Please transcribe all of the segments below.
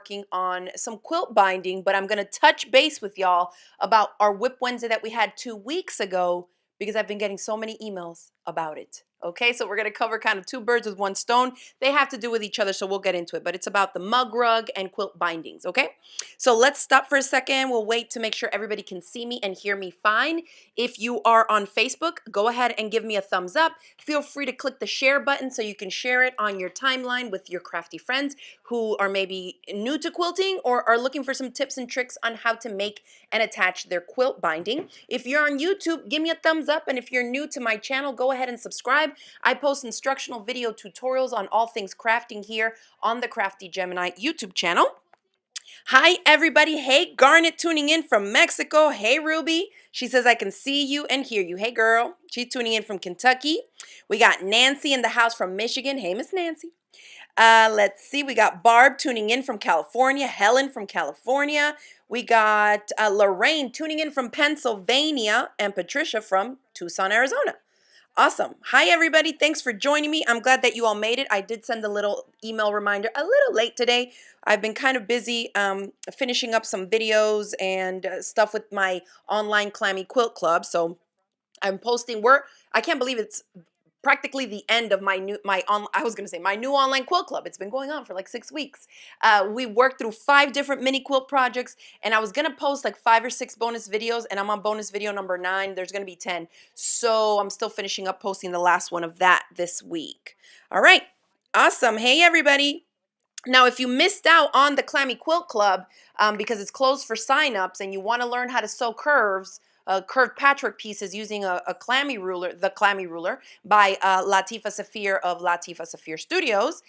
working on some quilt binding, but I'm going to touch base with y'all about our WIP Wednesday that we had 2 weeks ago because I've been getting so many emails about it. Okay, so we're going to cover kind of two birds with one stone. They have to do with each other, so we'll get into it. But it's about the mug rug and quilt bindings, okay? So let's stop for a second. We'll wait to make sure everybody can see me and hear me fine. If you are on Facebook, go ahead and give me a thumbs up. Feel free to click the share button so you can share it on your timeline with your crafty friends who are maybe new to quilting or are looking for some tips and tricks on how to make and attach their quilt binding. If you're on YouTube, give me a thumbs up, and if you're new to my channel, go ahead and subscribe. I post instructional video tutorials on all things crafting here on the Crafty Gemini YouTube channel. Hi, everybody. Hey, Garnet tuning in from Mexico. Hey, Ruby. She says, I can see you and hear you. Hey, girl. She's tuning in from Kentucky. We got Nancy in the house from Michigan. Hey, Miss Nancy. Let's see. We got Barb tuning in from California. Helen from California. We got Lorraine tuning in from Pennsylvania. And Patricia from Tucson, Arizona. Awesome. Hi, everybody. Thanks for joining me. I'm glad that you all made it. I did send a little email reminder a little late today. I've been kind of busy finishing up some videos and stuff with my online clammy quilt club. So I'm posting I can't believe it's practically the end of my new online quilt club. It's been going on for like 6 weeks. We worked through 5 different mini quilt projects, and I was gonna post like 5 or 6 bonus videos, and I'm on bonus video number 9. There's gonna be 10, so I'm still finishing up posting the last one of that this week. All right, awesome. Hey, everybody. Now, if you missed out on the Clammy Quilt Club because it's closed for signups and you want to learn how to sew curved patchwork pieces using a clammy ruler, the Clammy Ruler by Latifa Safir of Latifa Safir Studios,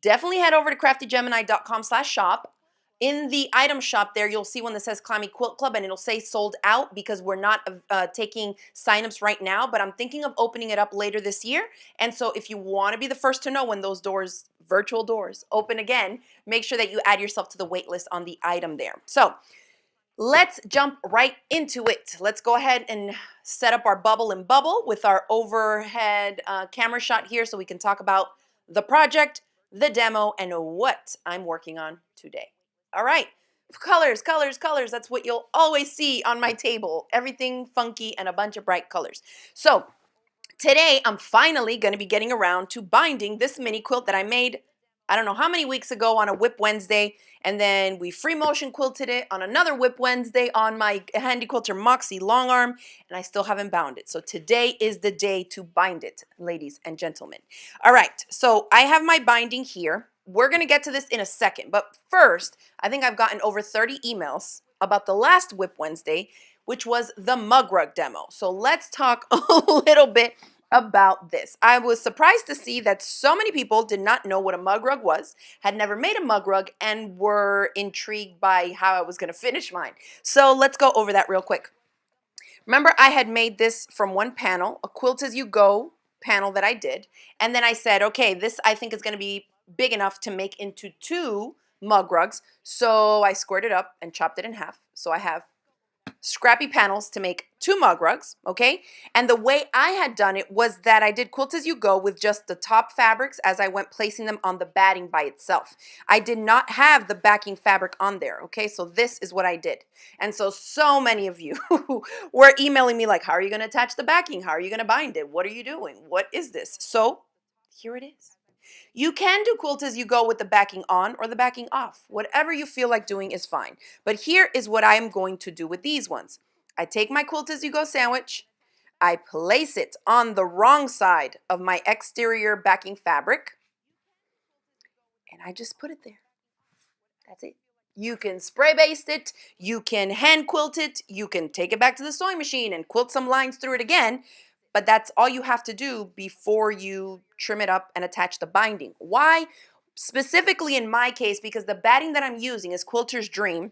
definitely head over to craftygemini.com/shop. In the item shop there, you'll see one that says Clammy Quilt Club, and it'll say sold out because we're not taking signups right now, but I'm thinking of opening it up later this year. And so if you want to be the first to know when those doors, virtual doors, open again, make sure that you add yourself to the wait list on the item there. So let's jump right into it. Let's go ahead and set up our bubble and bubble with our overhead camera shot here so we can talk about the project, the demo, and what I'm working on today. All right, colors, colors, colors. That's what you'll always see on my table. Everything funky and a bunch of bright colors. So today I'm finally going to be getting around to binding this mini quilt that I made I don't know how many weeks ago on a WIP Wednesday, and then we free motion quilted it on another WIP Wednesday on my Handy Quilter Moxie long arm, and I still haven't bound it. So today is the day to bind it, ladies and gentlemen. All right, so I have my binding here. We're going to get to this in a second, but first, I think I've gotten over 30 emails about the last WIP Wednesday, which was the mug rug demo. So let's talk a little bit about this. I was surprised to see that so many people did not know what a mug rug was, had never made a mug rug, and were intrigued by how I was going to finish mine. So let's go over that real quick. Remember, I had made this from one panel, a quilt as you go panel that I did, and then I said, okay, this I think is going to be big enough to make into 2 mug rugs, so I squared it up and chopped it in half. So I have scrappy panels to make 2 mug rugs, okay? And the way I had done it was that I did quilt as you go with just the top fabrics as I went placing them on the batting by itself. I did not have the backing fabric on there, okay? So this is what I did. And so many of you were emailing me like, how are you going to attach the backing? How are you going to bind it? What are you doing? What is this? So here it is. You can do quilt as you go with the backing on or the backing off. Whatever you feel like doing is fine. But here is what I am going to do with these ones. I take my quilt as you go sandwich. I place it on the wrong side of my exterior backing fabric. And I just put it there. That's it. You can spray baste it. You can hand quilt it. You can take it back to the sewing machine and quilt some lines through it again. But that's all you have to do before you trim it up and attach the binding. Why? Specifically in my case, because the batting that I'm using is Quilter's Dream,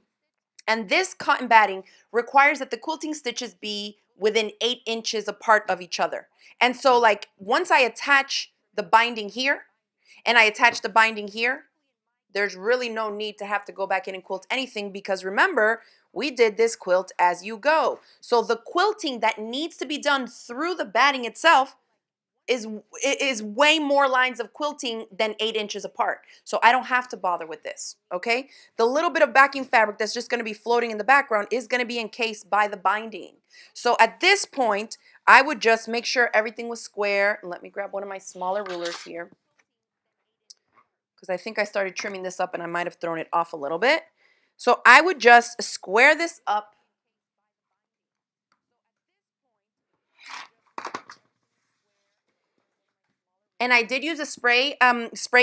and this cotton batting requires that the quilting stitches be within 8 inches apart of each other. And so like once I attach the binding here and I attach the binding here, there's really no need to have to go back in and quilt anything because remember, we did this quilt as you go. So the quilting that needs to be done through the batting itself, is way more lines of quilting than 8 inches apart. So I don't have to bother with this, okay? The little bit of backing fabric that's just gonna be floating in the background is gonna be encased by the binding. So at this point, I would just make sure everything was square. Let me grab one of my smaller rulers here, because I think I started trimming this up and I might have thrown it off a little bit. So I would just square this up. And I did use a spray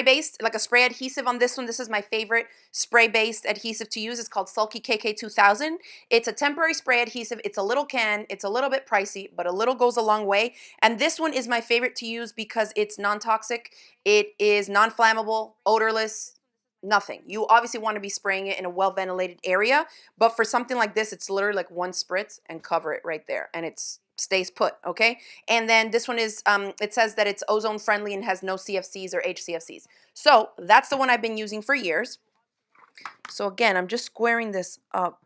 based, like a spray adhesive on this one. This is my favorite spray based adhesive to use. It's called Sulky KK 2000. It's a temporary spray adhesive. It's a little can. It's a little bit pricey, but a little goes a long way. And this one is my favorite to use because it's non-toxic. It is non-flammable, odorless, nothing. You obviously want to be spraying it in a well-ventilated area, but for something like this, it's literally like one spritz and cover it right there. And it's stays put, okay? And then this one is, it says that it's ozone friendly and has no CFCs or HCFCs. So that's the one I've been using for years. So again, I'm just squaring this up,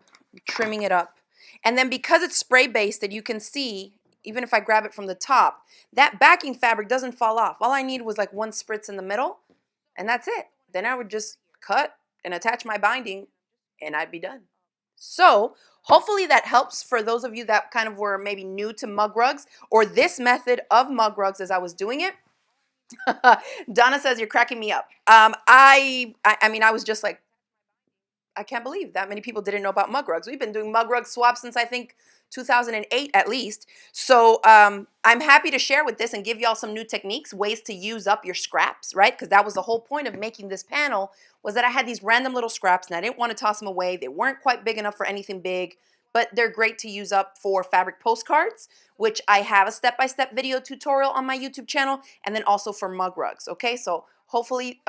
trimming it up. And then because it's spray basted, you can see, even if I grab it from the top, that backing fabric doesn't fall off. All I need was like one spritz in the middle, and that's it. Then I would just cut and attach my binding, and I'd be done. So hopefully that helps for those of you that kind of were maybe new to mug rugs or this method of mug rugs as I was doing it. Donna says, you're cracking me up. I mean, I was just like, I can't believe that many people didn't know about mug rugs. We've been doing mug rug swaps since I think 2008 at least. So I'm happy to share with this and give y'all some new techniques, ways to use up your scraps, right? Because that was the whole point of making this panel, was that I had these random little scraps and I didn't want to toss them away. They weren't quite big enough for anything big, but they're great to use up for fabric postcards, which I have a step-by-step video tutorial on my YouTube channel, and then also for mug rugs, okay? So hopefully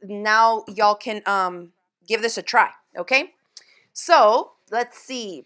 now y'all can give this a try, okay? So let's see.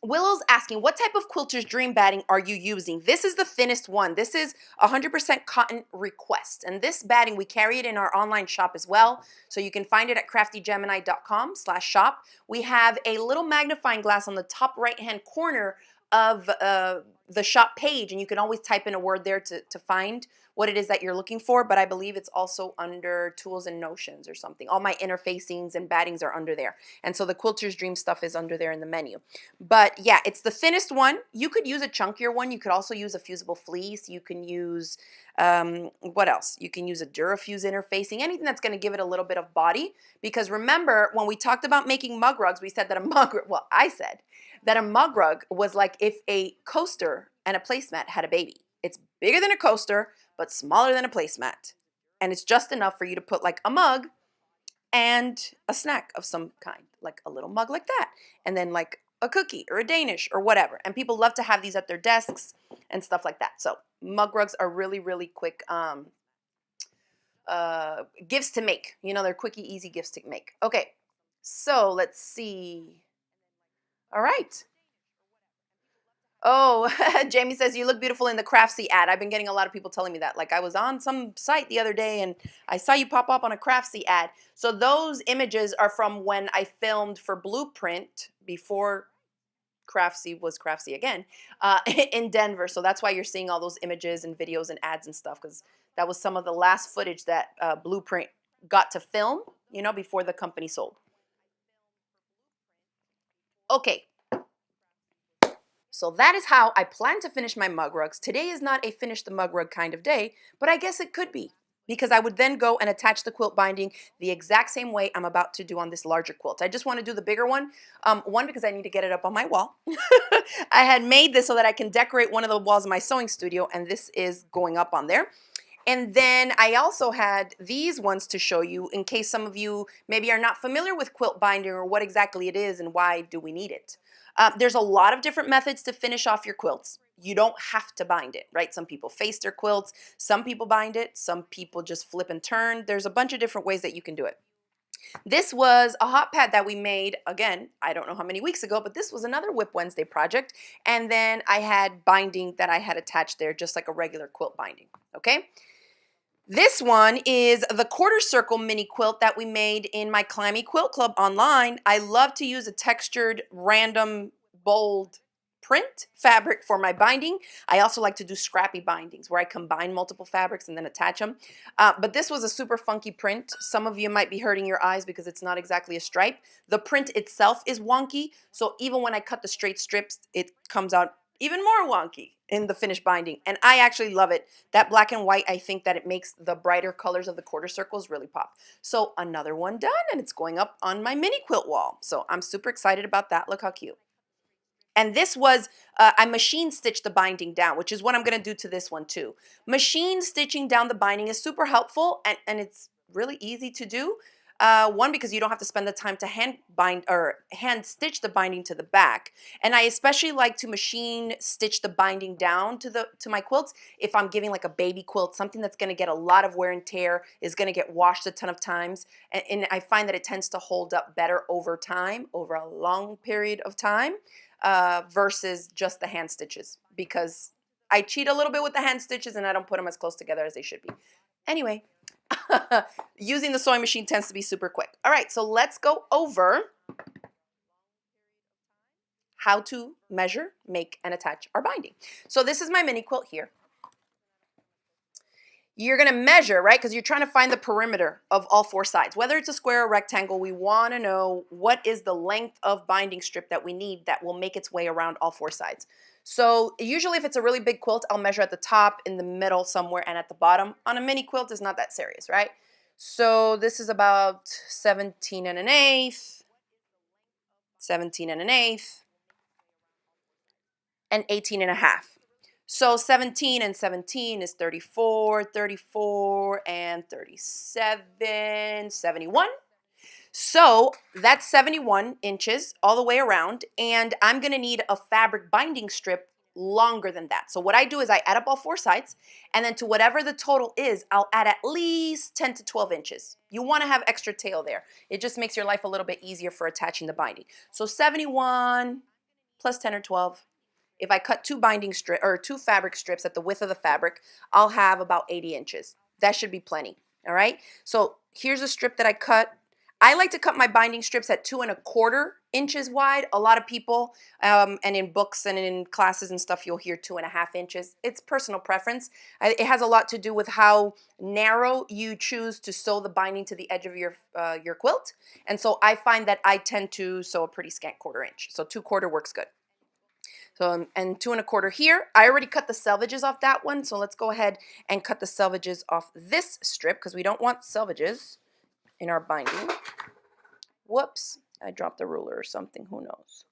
Willow's asking, what type of quilter's dream batting are you using? This is the thinnest one. This is 100% cotton request. And this batting, we carry it in our online shop as well. So you can find it at craftygemini.com/shop. We have a little magnifying glass on the top right-hand corner of the shop page, and you can always type in a word there to find what it is that you're looking for, but I believe it's also under tools and notions or something. All my interfacings and battings are under there. And so the Quilter's Dream stuff is under there in the menu. But yeah, it's the thinnest one. You could use a chunkier one. You could also use a fusible fleece. You can use, what else? You can use a Durafuse interfacing, anything that's gonna give it a little bit of body. Because remember, when we talked about making mug rugs, we said that a mug rug, well, I said that a mug rug was like if a coaster and a placemat had a baby. It's bigger than a coaster, but smaller than a placemat. And it's just enough for you to put like a mug and a snack of some kind, like a little mug like that. And then like a cookie or a Danish or whatever. And people love to have these at their desks and stuff like that. So mug rugs are really, really quick gifts to make. You know, they're quickie, easy gifts to make. Okay, so let's see. All right. Oh, Jamie says, you look beautiful in the Craftsy ad. I've been getting a lot of people telling me that. Like I was on some site the other day and I saw you pop up on a Craftsy ad. So those images are from when I filmed for Blueprint before Craftsy was Craftsy again in Denver. So that's why you're seeing all those images and videos and ads and stuff, because that was some of the last footage that Blueprint got to film, you know, before the company sold. Okay. So that is how I plan to finish my mug rugs. Today is not a finish the mug rug kind of day, but I guess it could be, because I would then go and attach the quilt binding the exact same way I'm about to do on this larger quilt. I just want to do the bigger one. One, because I need to get it up on my wall. I had made this so that I can decorate one of the walls of my sewing studio, and this is going up on there. And then I also had these ones to show you in case some of you maybe are not familiar with quilt binding or what exactly it is and why do we need it. There's a lot of different methods to finish off your quilts. You don't have to bind it, right? Some people face their quilts, some people bind it, some people just flip and turn. There's a bunch of different ways that you can do it. This was a hot pad that we made, again, I don't know how many weeks ago, but this was another WIP Wednesday project. And then I had binding that I had attached there, just like a regular quilt binding, okay? This one is the quarter circle mini quilt that we made in my Clammy Quilt Club online. I love to use a textured, random, bold print fabric for my binding. I also like to do scrappy bindings where I combine multiple fabrics and then attach them. But this was a super funky print. Some of you might be hurting your eyes because it's not exactly a stripe. The print itself is wonky, so even when I cut the straight strips, it comes out even more wonky in the finished binding. And I actually love it. That black and white, I think that it makes the brighter colors of the quarter circles really pop. So another one done, and it's going up on my mini quilt wall. So I'm super excited about that. Look how cute. And this was, I machine stitched the binding down, which is what I'm gonna do to this one too. Machine stitching down the binding is super helpful, and it's really easy to do. One, because you don't have to spend the time to hand bind or hand stitch the binding to the back. And I especially like to machine stitch the binding down to my quilts if I'm giving like a baby quilt, something that's gonna get a lot of wear and tear, is gonna get washed a ton of times. And I find that it tends to hold up better over time, over a long period of time. Versus just the hand stitches, because I cheat a little bit with the hand stitches and I don't put them as close together as they should be. Anyway, using the sewing machine tends to be super quick. All right, so let's go over how to measure, make, and attach our binding. So this is my mini quilt here. You're going to measure, right? Because you're trying to find the perimeter of all four sides. Whether it's a square or rectangle, we want to know what is the length of binding strip that we need that will make its way around all four sides. So usually if it's a really big quilt, I'll measure at the top, in the middle somewhere, and at the bottom. On a mini quilt, it's not that serious, right? So this is about 17 and an eighth, 17 and an eighth, and 18 and a half. So 17 and 17 is 34, 34 and 37, 71. So that's 71 inches all the way around, and I'm gonna need a fabric binding strip longer than that. So what I do is I add up all four sides, and then to whatever the total is, I'll add at least 10 to 12 inches. You wanna have extra tail there. It just makes your life a little bit easier for attaching the binding. So 71 plus 10 or 12. If I cut two fabric strips at the width of the fabric, I'll have about 80 inches. That should be plenty, all right? So here's a strip that I cut. I like to cut my binding strips at 2¼ inches wide. A lot of people, and in books and in classes and stuff, you'll hear 2½ inches. It's personal preference. It has a lot to do with how narrow you choose to sew the binding to the edge of your quilt. And so I find that I tend to sew a pretty scant 1/4 inch. So 2/4 works good. So, and 2¼ here. I already cut the selvages off that one, so let's go ahead and cut the selvages off this strip because we don't want selvages in our binding. Whoops, I dropped the ruler or something, who knows.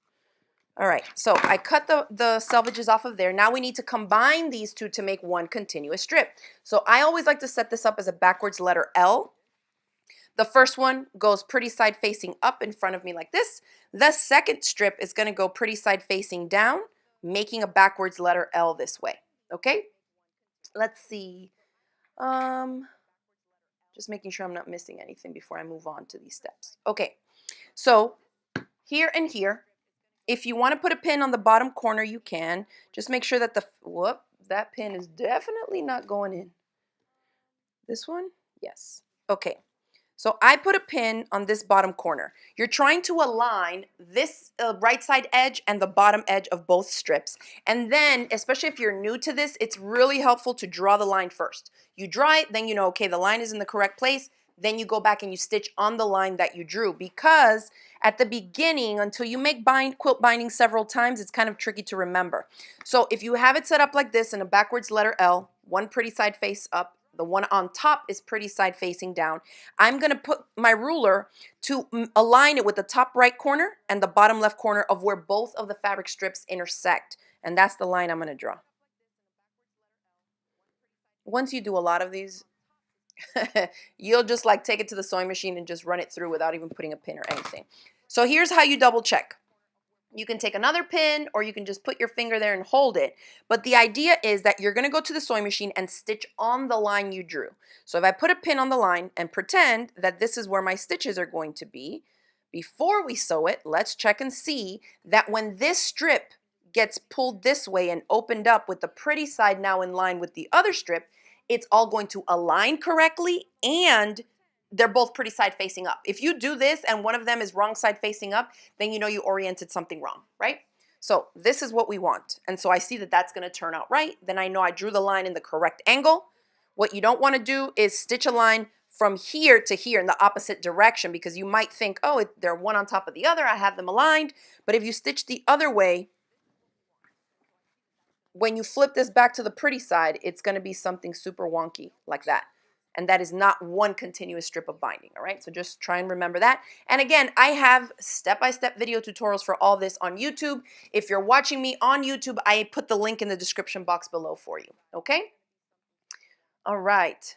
All right, so I cut the selvages off of there. Now we need to combine these two to make one continuous strip. So I always like to set this up as a backwards letter L. The first one goes pretty side facing up in front of me like this. The second strip is going to go pretty side facing down, making a backwards letter L this way. Okay, let's see. Just making sure I'm not missing anything before I move on to these steps. Okay, so here and here, if you want to put a pin on the bottom corner, you can. Just make sure that that pin is definitely not going in. This one? Yes. Okay. So I put a pin on this bottom corner. You're trying to align this right side edge and the bottom edge of both strips. And then, especially if you're new to this, it's really helpful to draw the line first. You draw it, then you know, okay, the line is in the correct place. Then you go back and you stitch on the line that you drew, because at the beginning, until you make quilt binding several times, it's kind of tricky to remember. So if you have it set up like this in a backwards letter L, one pretty side face up, the one on top is pretty side facing down. I'm going to put my ruler to align it with the top right corner and the bottom left corner of where both of the fabric strips intersect. And that's the line I'm going to draw. Once you do a lot of these, you'll just like take it to the sewing machine and just run it through without even putting a pin or anything. So here's how you double check. You can take another pin, or you can just put your finger there and hold it. But the idea is that you're going to go to the sewing machine and stitch on the line you drew. So if I put a pin on the line and pretend that this is where my stitches are going to be, before we sew it, let's check and see that when this strip gets pulled this way and opened up with the pretty side now in line with the other strip, it's all going to align correctly, and they're both pretty side facing up. If you do this and one of them is wrong side facing up, then you know you oriented something wrong, right? So this is what we want. And so I see that that's going to turn out right. Then I know I drew the line in the correct angle. What you don't want to do is stitch a line from here to here in the opposite direction, because you might think, oh, they're one on top of the other, I have them aligned. But if you stitch the other way, when you flip this back to the pretty side, it's going to be something super wonky like that. And that is not one continuous strip of binding, all right? So just try and remember that. And again, I have step-by-step video tutorials for all this on YouTube. If you're watching me on YouTube, I put the link in the description box below for you, okay? All right.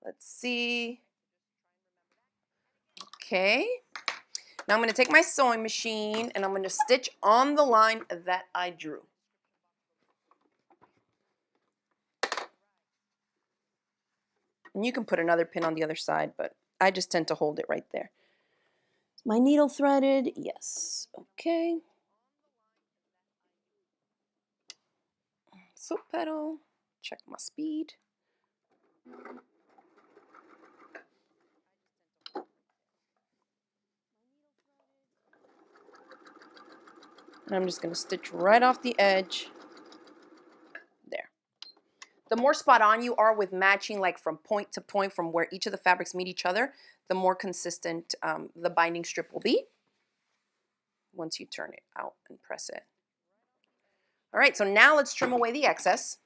Let's see. Okay. Now I'm going to take my sewing machine and I'm going to stitch on the line that I drew. And you can put another pin on the other side, but I just tend to hold it right there. Is my needle threaded? Yes. Okay. Foot pedal. Check my speed. And I'm just going to stitch right off the edge. There. The more spot on you are with matching, like from point to point from where each of the fabrics meet each other, the more consistent the binding strip will be once you turn it out and press it. All right, so now let's trim away the excess.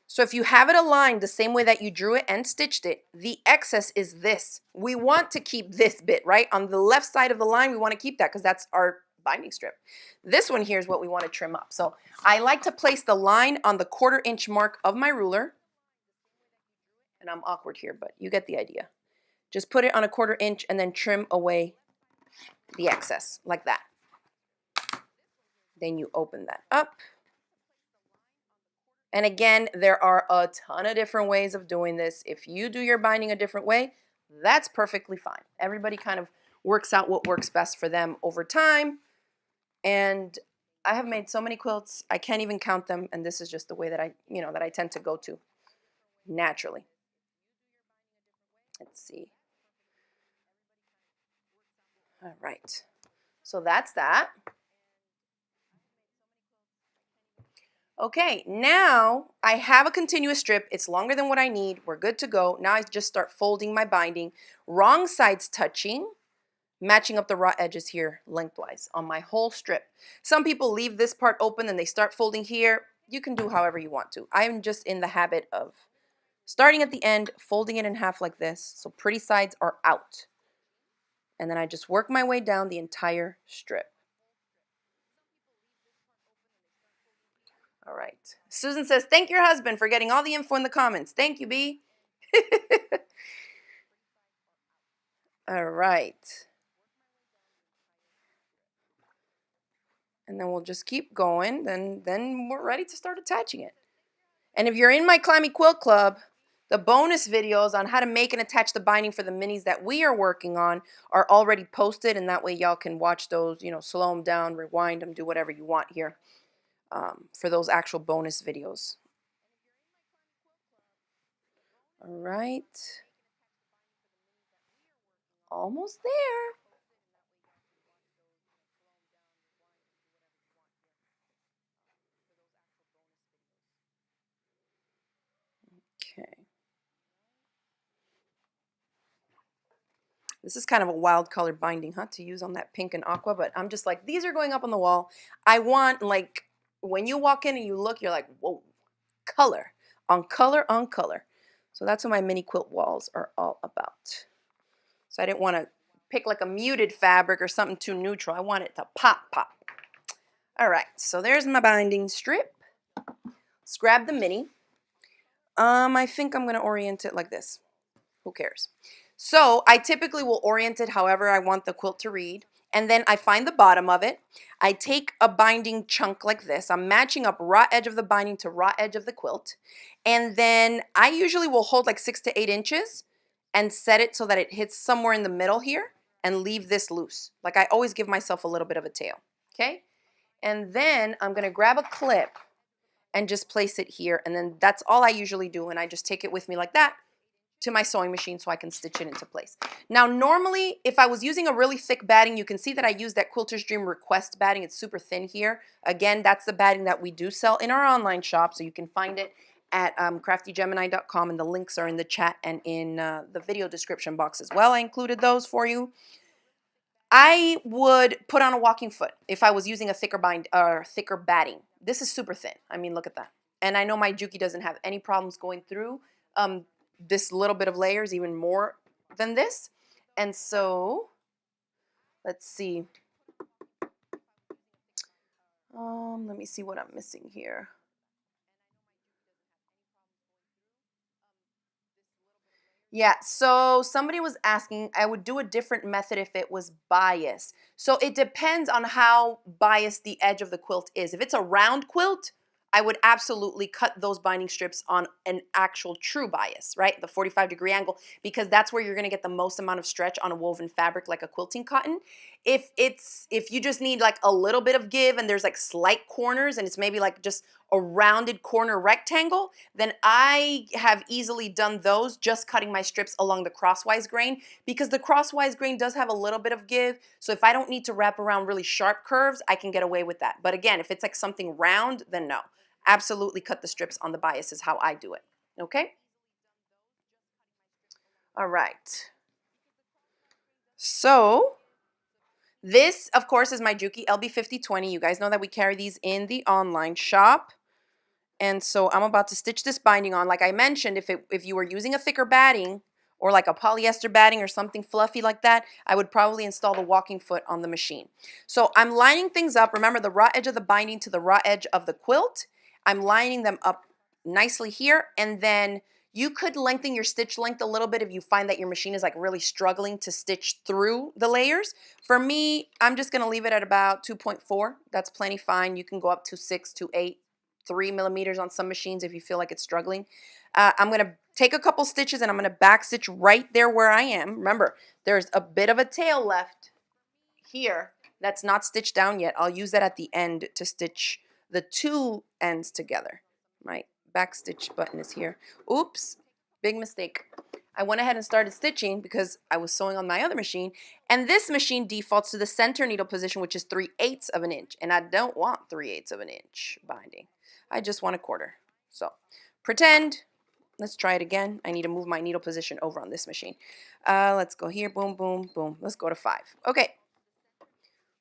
So if you have it aligned the same way that you drew it and stitched it, the excess is this. We want to keep this bit, right? On the left side of the line, we want to keep that because that's our binding strip. This one here is what we want to trim up. So I like to place the line on the 1/4 inch mark of my ruler. And I'm awkward here, but you get the idea. Just put it on a 1/4 inch and then trim away the excess like that. Then you open that up. And again, there are a ton of different ways of doing this. If you do your binding a different way, that's perfectly fine. Everybody kind of works out what works best for them over time. And I have made so many quilts, I can't even count them. And this is just the way that I tend to go to naturally. Let's see. All right. So that's that. Okay, now I have a continuous strip. It's longer than what I need. We're good to go. Now I just start folding my binding. Wrong sides touching, matching up the raw edges here lengthwise on my whole strip. Some people leave this part open and they start folding here. You can do however you want to. I'm just in the habit of starting at the end, folding it in half like this, so pretty sides are out. And then I just work my way down the entire strip. All right. Susan says, thank your husband for getting all the info in the comments. Thank you, B. All right. And then we'll just keep going. Then we're ready to start attaching it. And if you're in my Climby Quilt Club, the bonus videos on how to make and attach the binding for the minis that we are working on are already posted. And that way y'all can watch those, slow them down, rewind them, do whatever you want here for those actual bonus videos. All right. Almost there. Okay. This is kind of a wild color binding, to use on that pink and aqua, but I'm just like, these are going up on the wall. I want, like, when you walk in and you look, you're like, whoa, color on color on color. So that's what my mini quilt walls are all about. So I didn't want to pick like a muted fabric or something too neutral. I want it to pop, pop. All right, so there's my binding strip. Let's grab the mini. I think I'm going to orient it like this. Who cares? So I typically will orient it however I want the quilt to read. And then I find the bottom of it. I take a binding chunk like this. I'm matching up raw edge of the binding to raw edge of the quilt. And then I usually will hold like 6 to 8 inches and set it so that it hits somewhere in the middle here and leave this loose. Like I always give myself a little bit of a tail. Okay? And then I'm going to grab a clip and just place it here. And then that's all I usually do. And I just take it with me like that to my sewing machine so I can stitch it into place. Now, normally, if I was using a really thick batting, you can see that I use that Quilter's Dream Request batting. It's super thin here. Again, that's the batting that we do sell in our online shop, so you can find it at CraftyGemini.com, and the links are in the chat and in the video description box as well. I included those for you. I would put on a walking foot if I was using a thicker thicker batting. This is super thin. I mean, look at that. And I know my Juki doesn't have any problems going through this little bit of layers, even more than this. And so, let's see. Let me see what I'm missing here. Yeah, so somebody was asking, I would do a different method if it was bias. So it depends on how biased the edge of the quilt is. If it's a round quilt, I would absolutely cut those binding strips on an actual true bias, right? The 45-degree angle, because that's where you're gonna get the most amount of stretch on a woven fabric like a quilting cotton. If you just need like a little bit of give and there's like slight corners and it's maybe like just a rounded corner rectangle, then I have easily done those just cutting my strips along the crosswise grain, because the crosswise grain does have a little bit of give. So if I don't need to wrap around really sharp curves, I can get away with that. But again, if it's like something round, then no. Absolutely cut the strips on the bias is how I do it. Okay? All right. So this, of course, is my Juki LB5020. You guys know that we carry these in the online shop. And so I'm about to stitch this binding on. Like I mentioned, if you were using a thicker batting or like a polyester batting or something fluffy like that, I would probably install the walking foot on the machine. So I'm lining things up. Remember, the raw edge of the binding to the raw edge of the quilt. I'm lining them up nicely here, and then you could lengthen your stitch length a little bit if you find that your machine is like really struggling to stitch through the layers. For me, I'm just going to leave it at about 2.4. That's plenty fine. You can go up to 6 to 8. 3 millimeters on some machines if you feel like it's struggling. I'm going to take a couple stitches and I'm going to back stitch right there where I am. Remember, there's a bit of a tail left here that's not stitched down yet. I'll use that at the end to stitch the two ends together. My back stitch button is here. Oops, big mistake. I went ahead and started stitching because I was sewing on my other machine, and this machine defaults to the center needle position, which is 3/8 of an inch, and I don't want 3/8 of an inch binding. I just want a quarter. So pretend. Let's try it again. I need to move my needle position over on this machine. Let's go here. Boom, boom, boom. Let's go to 5. Okay.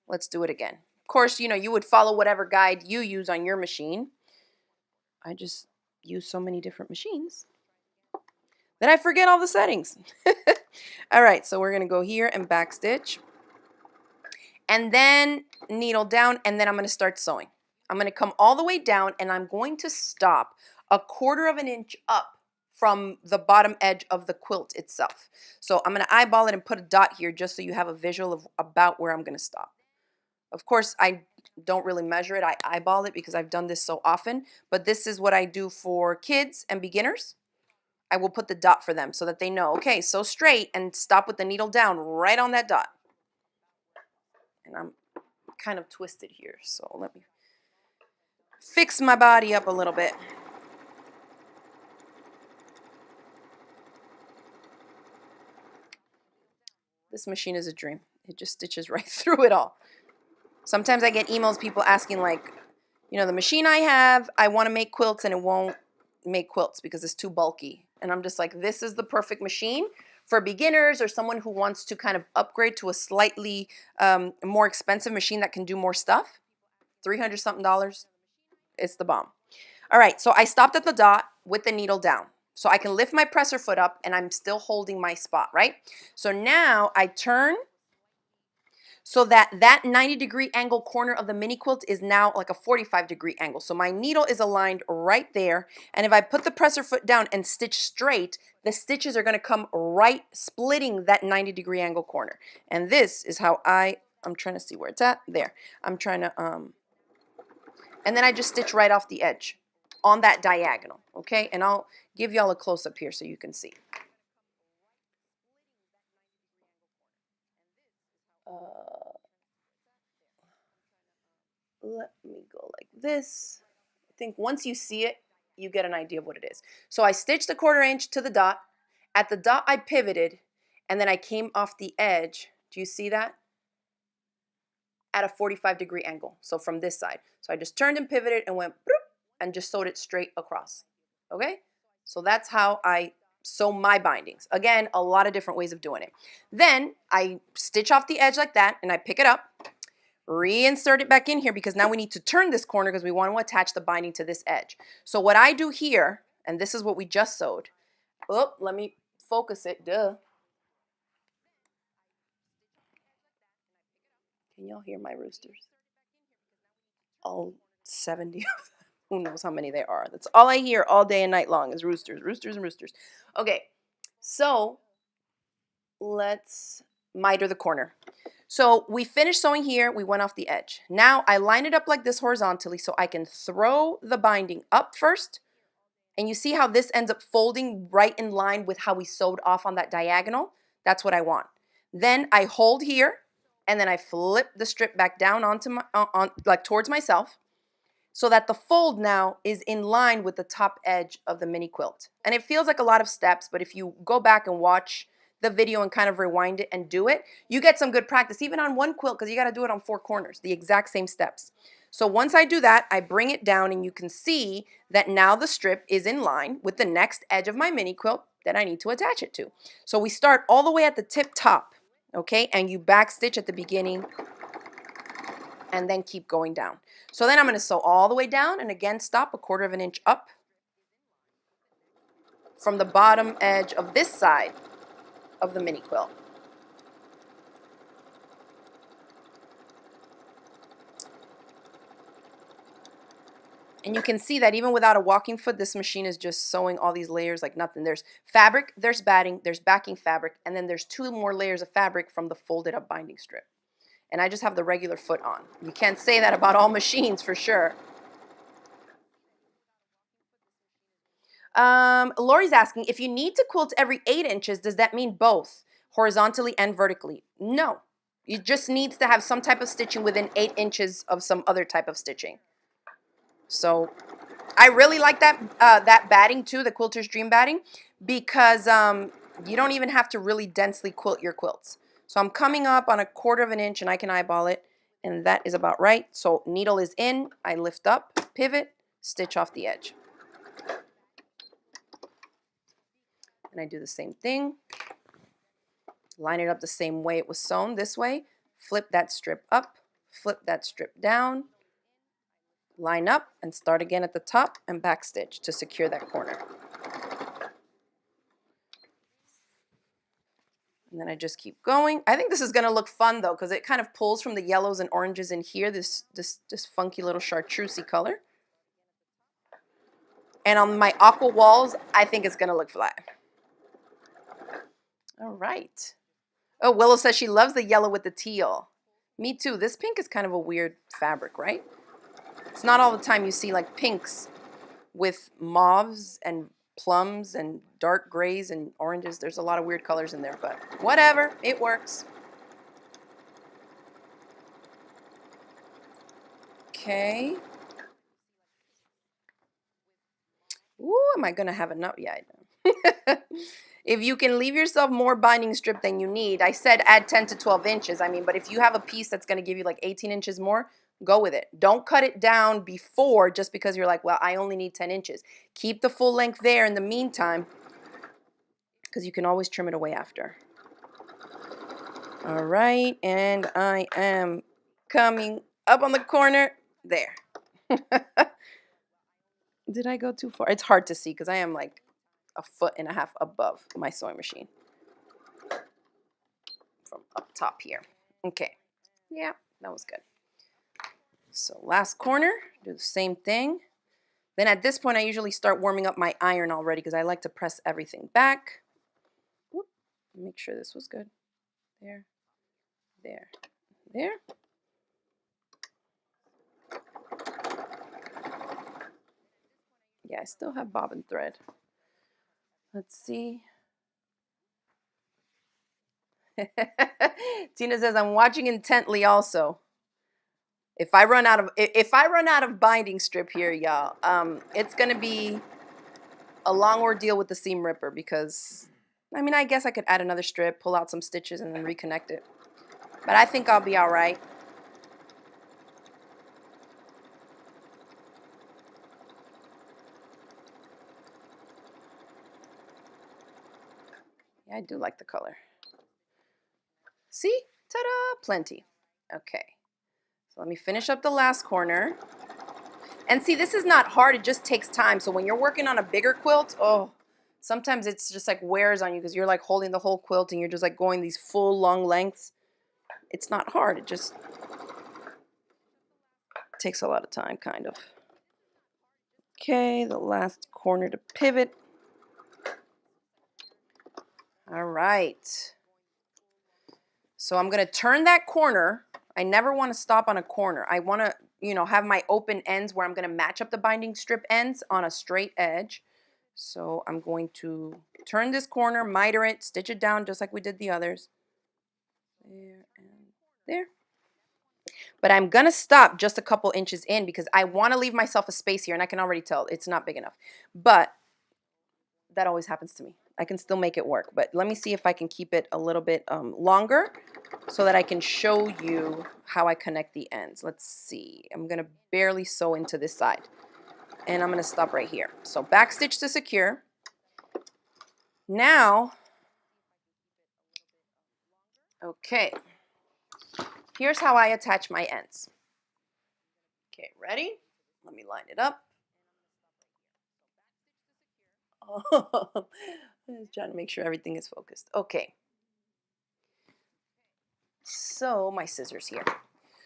Let's do it again. Of course, you would follow whatever guide you use on your machine. I just use so many different machines that I forget all the settings. All right, so we're going to go here and back stitch. And then needle down, and then I'm going to start sewing. I'm going to come all the way down, and I'm going to stop a 1/4 of an inch up from the bottom edge of the quilt itself. So I'm going to eyeball it and put a dot here just so you have a visual of about where I'm going to stop. Of course, I don't really measure it. I eyeball it because I've done this so often, but this is what I do for kids and beginners. I will put the dot for them so that they know, okay, so straight, and stop with the needle down right on that dot. And I'm kind of twisted here, so let me fix my body up a little bit. This machine is a dream. It just stitches right through it all. Sometimes I get emails, people asking like, the machine I have, I want to make quilts and it won't make quilts because it's too bulky. And I'm just like, this is the perfect machine for beginners or someone who wants to kind of upgrade to a slightly more expensive machine that can do more stuff. $300 something. It's the bomb. All right, so I stopped at the dot with the needle down. So I can lift my presser foot up and I'm still holding my spot, right? So now I turn so that 90-degree angle corner of the mini quilt is now like a 45-degree angle. So my needle is aligned right there. And if I put the presser foot down and stitch straight, the stitches are going to come right splitting that 90-degree angle corner. And this is how I'm trying to see where it's at. There. I'm trying to, and then I just stitch right off the edge on that diagonal, okay? And I'll give y'all a close-up here so you can see. Let me go like this. I think once you see it, you get an idea of what it is. So I stitch the 1/4 inch to the dot, At the dot, I pivoted, and then I came off the edge. Do you see that? At a 45-degree angle. So from this side. So I just turned and pivoted and went and just sewed it straight across. Okay? So that's how I sew my bindings. Again, a lot of different ways of doing it. Then I stitch off the edge like that, and I pick it up, reinsert it back in here, because now we need to turn this corner because we want to attach the binding to this edge. So what I do here, and this is what we just sewed. Oh, let me focus it. Duh. Can y'all hear my roosters? All 70 of them. Who knows how many there are. That's all I hear all day and night long is roosters, roosters, and roosters. Okay, so let's miter the corner. So we finished sewing here. We went off the edge. Now I line it up like this horizontally so I can throw the binding up first. And you see how this ends up folding right in line with how we sewed off on that diagonal? That's what I want. Then I hold here, and then I flip the strip back down onto my, like towards myself, so that the fold now is in line with the top edge of the mini quilt. And it feels like a lot of steps, but if you go back and watch the video and kind of rewind it and do it, you get some good practice, even on one quilt, because you got to do it on 4 corners, the exact same steps. So once I do that, I bring it down, and you can see that now the strip is in line with the next edge of my mini quilt that I need to attach it to. So we start all the way at the tip top, okay, and you back stitch at the beginning and then keep going down. So then I'm going to sew all the way down and again stop 1/4 inch up from the bottom edge of this side of the mini quilt. And you can see that even without a walking foot, this machine is just sewing all these layers like nothing. There's fabric, there's batting, there's backing fabric, and then there's 2 more layers of fabric from the folded up binding strip. And I just have the regular foot on. You can't say that about all machines for sure. Lori's asking, if you need to quilt every 8 inches, does that mean both horizontally and vertically? No. It just needs to have some type of stitching within 8 inches of some other type of stitching. So I really like that that batting too, the Quilter's Dream batting, because you don't even have to really densely quilt your quilts. So I'm coming up on 1/4 inch and I can eyeball it, and that is about right. So needle is in, I lift up, pivot, stitch off the edge. And I do the same thing. Line it up the same way it was sewn, this way. Flip that strip up, flip that strip down, line up, and start again at the top and back stitch to secure that corner. And then I just keep going. I think this is going to look fun though, because it kind of pulls from the yellows and oranges in here, this funky little chartreusey color. And on my aqua walls, I think it's going to look flat. All right. Oh, Willow says she loves the yellow with the teal. Me too. This pink is kind of a weird fabric, right? It's not all the time you see like pinks with mauves and plums and dark grays and oranges. There's a lot of weird colors in there, but whatever, it works. Okay. Ooh, am I gonna have enough? Yeah, I know. If you can leave yourself more binding strip than you need, I said add 10 to 12 inches. I mean, but if you have a piece that's gonna give you like 18 inches more, go with it. Don't cut it down before just because you're like, well, I only need 10 inches. Keep the full length there in the meantime, because you can always trim it away after. All right, and I am coming up on the corner. There. Did I go too far? It's hard to see because I am like 1.5 feet above my sewing machine from up top here. Okay. Yeah, that was good. So last corner, do the same thing. Then at this point, I usually start warming up my iron already because I like to press everything back. Whoop. Make sure this was good. There, there, there. Yeah, I still have bobbin thread. Let's see. Tina says, I'm watching intently also. If I run out of binding strip here, y'all, it's gonna be a long ordeal with the seam ripper because I mean, I guess I could add another strip, pull out some stitches, and then reconnect it. But I think I'll be all right. Yeah, I do like the color. See? Ta-da! Plenty. Okay. So let me finish up the last corner. And see, this is not hard. It just takes time. So when you're working on a bigger quilt, oh, sometimes it's just like wears on you because you're like holding the whole quilt and you're just like going these full long lengths. It's not hard. It just takes a lot of time, kind of. Okay, the last corner to pivot. All right. So I'm going to turn that corner. I never want to stop on a corner. I want to, you know, have my open ends where I'm going to match up the binding strip ends on a straight edge. So I'm going to turn this corner, miter it, stitch it down just like we did the others. There and there. But I'm going to stop just a couple inches in because I want to leave myself a space here, and I can already tell it's not big enough. But that always happens to me. I can still make it work, but let me see if I can keep it a little bit longer so that I can show you how I connect the ends. Let's see. I'm going to barely sew into this side, and I'm going to stop right here. So back stitch to secure. Now, okay, here's how I attach my ends. Okay, ready? Let me line it up. Oh, I'm just trying to make sure everything is focused. Okay. So my scissors here.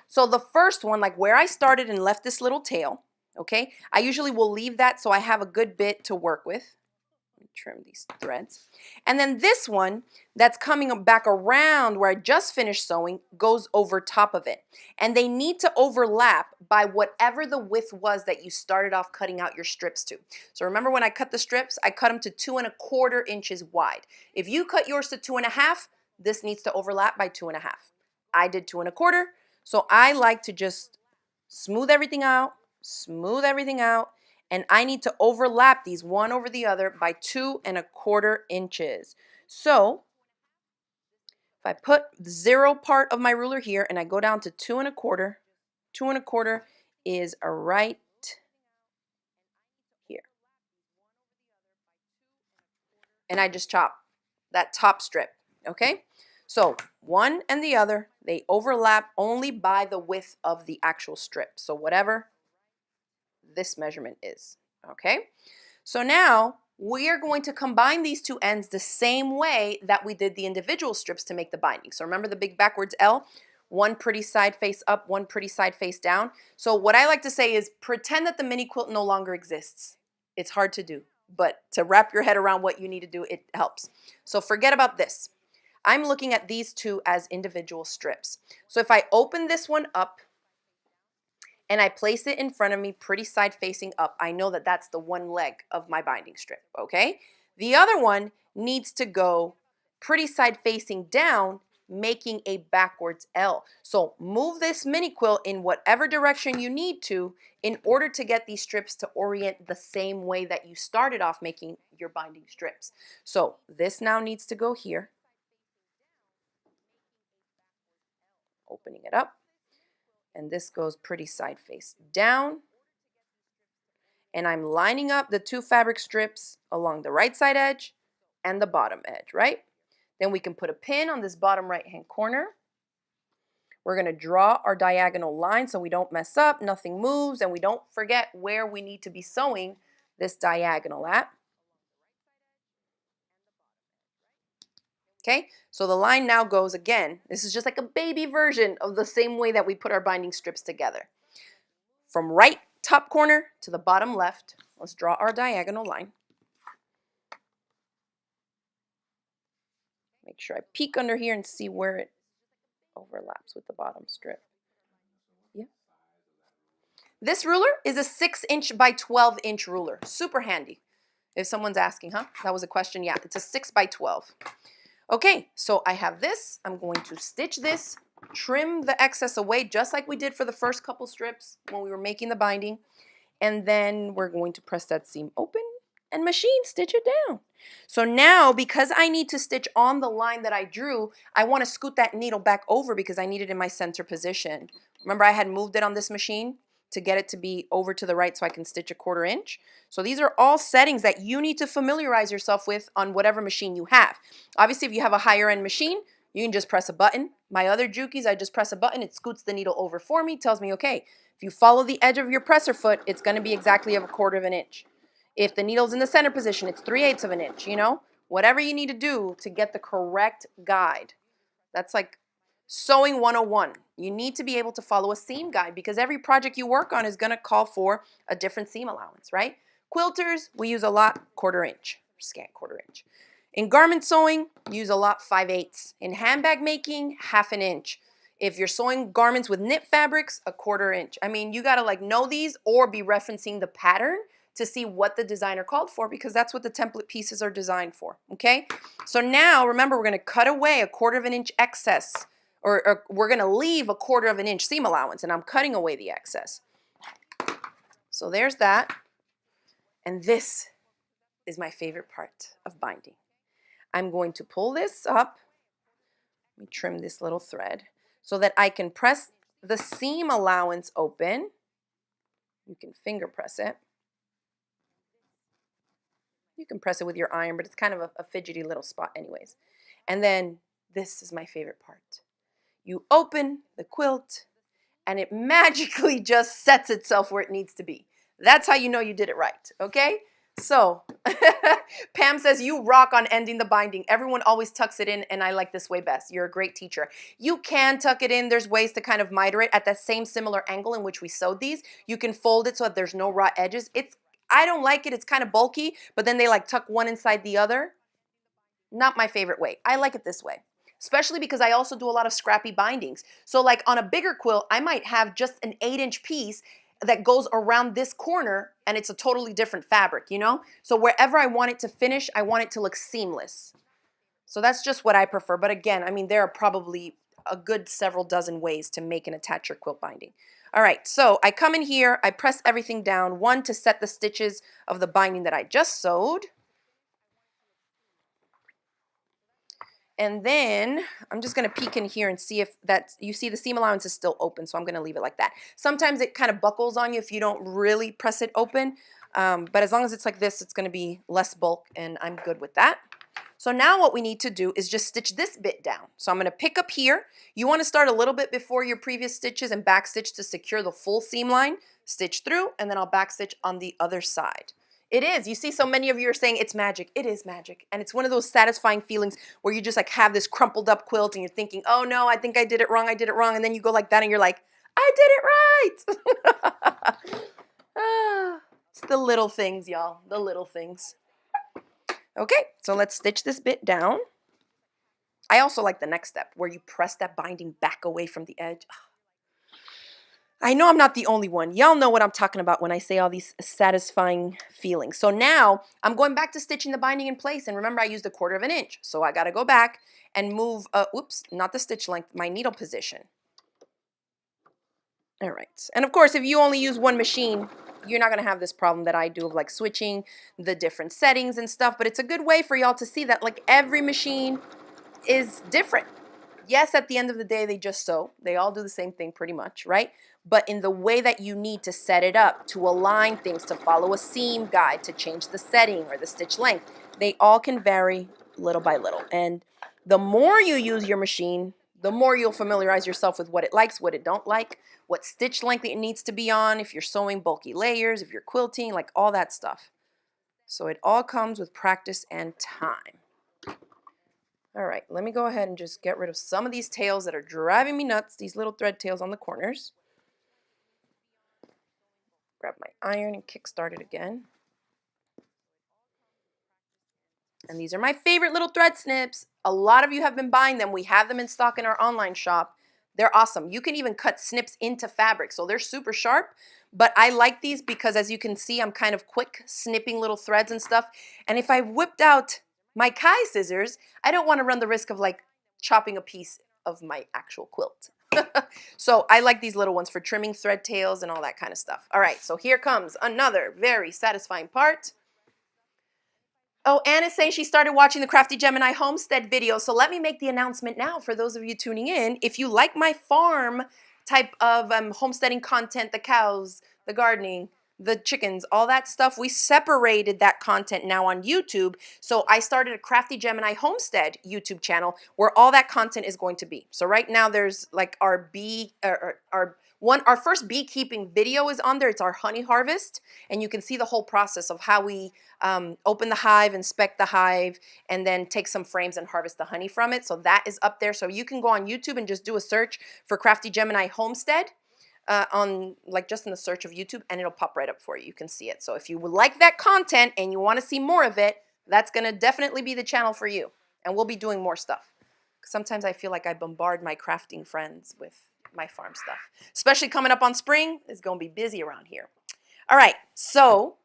So the first one, like where I started and left this little tail, okay, I usually will leave that so I have a good bit to work with. Let me trim these threads. And then this one that's coming back around where I just finished sewing goes over top of it. And they need to overlap by whatever the width was that you started off cutting out your strips to. So remember when I cut the strips, I cut them to 2¼ inches wide. If you cut yours to 2½, this needs to overlap by 2½. I did 2¼ So I like to just smooth everything out, and I need to overlap these one over the other by 2¼ inches. So if I put the 0 part of my ruler here and I go down to 2¼ 2¼ is right here. And I just chop that top strip, okay? So one and the other, they overlap only by the width of the actual strip. So whatever this measurement is, okay? So now we are going to combine these two ends the same way that we did the individual strips to make the binding. So remember the big backwards L? One pretty side face up, one pretty side face down. So what I like to say is pretend that the mini quilt no longer exists. It's hard to do, but to wrap your head around what you need to do, it helps. So forget about this. I'm looking at these two as individual strips. So if I open this one up and I place it in front of me pretty side facing up, I know that that's the one leg of my binding strip, okay? The other one needs to go pretty side facing down, making a backwards L. So move this mini quilt in whatever direction you need to in order to get these strips to orient the same way that you started off making your binding strips. So this now needs to go here. Opening it up. And this goes pretty side face down. And I'm lining up the two fabric strips along the right side edge and the bottom edge, right? Then we can put a pin on this bottom right hand corner. We're going to draw our diagonal line so we don't mess up, nothing moves, and we don't forget where we need to be sewing this diagonal at. Okay, so the line now goes again. This is just like a baby version of the same way that we put our binding strips together. From right top corner to the bottom left, let's draw our diagonal line. Make sure I peek under here and see where it overlaps with the bottom strip. Yeah. This ruler is a 6" by 12" ruler. Super handy. If someone's asking, huh? That was a question. Yeah, it's a 6 by 12. Okay, so I have this. I'm going to stitch this, trim the excess away just like we did for the first couple strips when we were making the binding. And then we're going to press that seam open and machine stitch it down. So now, because I need to stitch on the line that I drew, I want to scoot that needle back over because I need it in my center position. Remember, I had moved it on this machine to get it to be over to the right so I can stitch a 1/4 inch. So these are all settings that you need to familiarize yourself with on whatever machine you have. Obviously, if you have a higher end machine, you can just press a button. My other Jukis, I just press a button, it scoots the needle over for me, tells me, okay, if you follow the edge of your presser foot, it's going to be exactly of a 1/4 inch. If the needle's in the center position, it's 3/8 of an inch, you know? Whatever you need to do to get the correct guide. That's like sewing 101. You need to be able to follow a seam guide because every project you work on is going to call for a different seam allowance, right? Quilters, we use a lot 1/4 inch, scant 1/4 inch. In garment sewing, use a lot 5/8. In handbag making, 1/2 inch. If you're sewing garments with knit fabrics, a 1/4 inch. I mean, you got to like know these or be referencing the pattern to see what the designer called for because that's what the template pieces are designed for, okay? So now, remember, we're going to cut away a 1/4 inch excess or we're going to leave a 1/4 inch seam allowance and I'm cutting away the excess. So there's that. And this is my favorite part of binding. I'm going to pull this up. Let me trim this little thread so that I can press the seam allowance open. You can finger press it. You can press it with your iron, but it's kind of a fidgety little spot anyways. And then this is my favorite part. You open the quilt and it magically just sets itself where it needs to be. That's how you know you did it right, okay? So, Pam says, you rock on ending the binding. Everyone always tucks it in, and I like this way best. You're a great teacher. You can tuck it in. There's ways to kind of miter it at that same similar angle in which we sewed these. You can fold it so that there's no raw edges. I don't like it. It's kind of bulky, but then they like tuck one inside the other. Not my favorite way. I like it this way, especially because I also do a lot of scrappy bindings. So like on a bigger quilt, I might have just an 8-inch piece that goes around this corner and it's a totally different fabric, you know? So wherever I want it to finish, I want it to look seamless. So that's just what I prefer. But again, I mean, there are probably a good several dozen ways to make and attach your quilt binding. All right, so I come in here, I press everything down, one to set the stitches of the binding that I just sewed. And then I'm just going to peek in here and see if you see the seam allowance is still open, so I'm going to leave it like that. Sometimes it kind of buckles on you if you don't really press it open, but as long as it's like this, it's going to be less bulk, and I'm good with that. So now what we need to do is just stitch this bit down. So I'm going to pick up here. You want to start a little bit before your previous stitches and back stitch to secure the full seam line. Stitch through, and then I'll back stitch on the other side. It is. You see, so many of you are saying it's magic. It is magic. And it's one of those satisfying feelings where you just like have this crumpled up quilt and you're thinking, oh no, I think I did it wrong. I did it wrong. And then you go like that and you're like, I did it right. It's the little things, y'all. The little things. Okay, so let's stitch this bit down. I also like the next step where you press that binding back away from the edge. I know I'm not the only one. Y'all know what I'm talking about when I say all these satisfying feelings. So now I'm going back to stitching the binding in place. And remember, I used a 1/4 inch. So I got to go back and move, oops, not the stitch length, my needle position. All right. And of course, if you only use one machine, you're not going to have this problem that I do of like switching the different settings and stuff. But it's a good way for y'all to see that like every machine is different. Yes, at the end of the day, they just sew. They all do the same thing pretty much, right? But in the way that you need to set it up, to align things, to follow a seam guide, to change the setting or the stitch length, they all can vary little by little. And the more you use your machine, the more you'll familiarize yourself with what it likes, what it don't like, what stitch length it needs to be on, if you're sewing bulky layers, if you're quilting, like all that stuff. So it all comes with practice and time. All right, let me go ahead and just get rid of some of these tails that are driving me nuts, these little thread tails on the corners. Grab my iron and kickstart it again. And these are my favorite little thread snips. A lot of you have been buying them. We have them in stock in our online shop. They're awesome. You can even cut snips into fabric, so they're super sharp. But I like these because, as you can see, I'm kind of quick snipping little threads and stuff. And if I whipped out my Kai scissors, I don't want to run the risk of like chopping a piece of my actual quilt. So I like these little ones for trimming thread tails and all that kind of stuff. All right, so here comes another very satisfying part. Oh, Anna's saying she started watching the Crafty Gemini homestead video. So let me make the announcement now for those of you tuning in. If you like my farm type of homesteading content, the cows, the gardening, the chickens, all that stuff, we separated that content now on YouTube. So I started a Crafty Gemini homestead YouTube channel where all that content is going to be. So right now there's like our our first beekeeping video is on there. It's our honey harvest, and you can see the whole process of how we open the hive, inspect the hive, and then take some frames and harvest the honey from it. So that is up there. So you can go on YouTube and just do a search for Crafty Gemini Homestead on like just in the search of YouTube, and it'll pop right up for you. You can see it. So if you would like that content and you want to see more of it, that's going to definitely be the channel for you. And we'll be doing more stuff. Sometimes I feel like I bombard my crafting friends with my farm stuff, especially coming up on spring. It's going to be busy around here. All right, so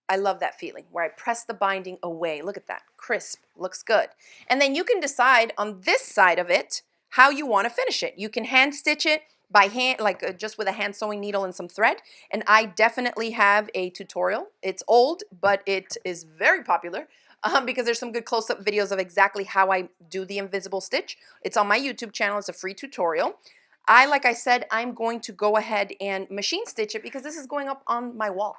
I love that feeling where I press the binding away. Look at that, crisp, looks good. And then you can decide on this side of it how you want to finish it. You can hand stitch it by hand, like just with a hand sewing needle and some thread. And I definitely have a tutorial. It's old, but it is very popular because there's some good close-up videos of exactly how I do the invisible stitch. It's on my YouTube channel. It's a free tutorial. Like I said, I'm going to go ahead and machine stitch it because this is going up on my wall.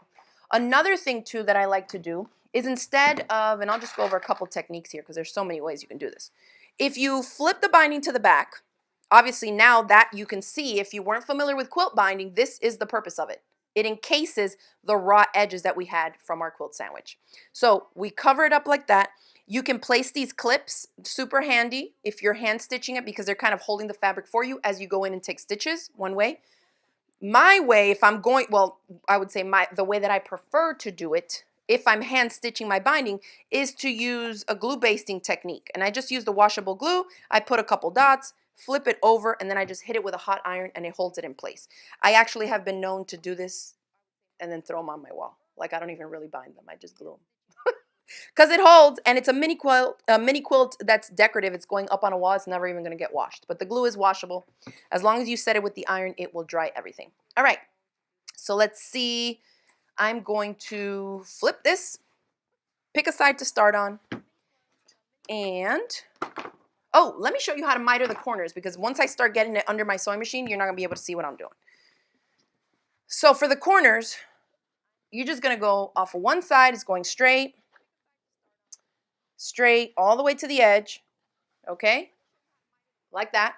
Another thing too that I like to do is instead of, and I'll just go over a couple techniques here because there's so many ways you can do this. If you flip the binding to the back, obviously now that you can see, if you weren't familiar with quilt binding, this is the purpose of it. It encases the raw edges that we had from our quilt sandwich. So we cover it up like that. You can place these clips, super handy if you're hand stitching it because they're kind of holding the fabric for you as you go in and take stitches, one way. My way, if I'm going, well, I would say the way that I prefer to do it, if I'm hand stitching my binding, is to use a glue basting technique. And I just use the washable glue. I put a couple dots, flip it over, and then I just hit it with a hot iron and it holds it in place. I actually have been known to do this and then throw them on my wall. Like I don't even really bind them, I just glue them. Because it holds, and it's a mini quilt that's decorative. It's going up on a wall. It's never even going to get washed. But the glue is washable. As long as you set it with the iron, it will dry everything. All right. So let's see. I'm going to flip this, pick a side to start on, and oh, let me show you how to miter the corners because once I start getting it under my sewing machine, you're not going to be able to see what I'm doing. So for the corners, you're just going to go off of one side. It's going straight all the way to the edge, okay, like that.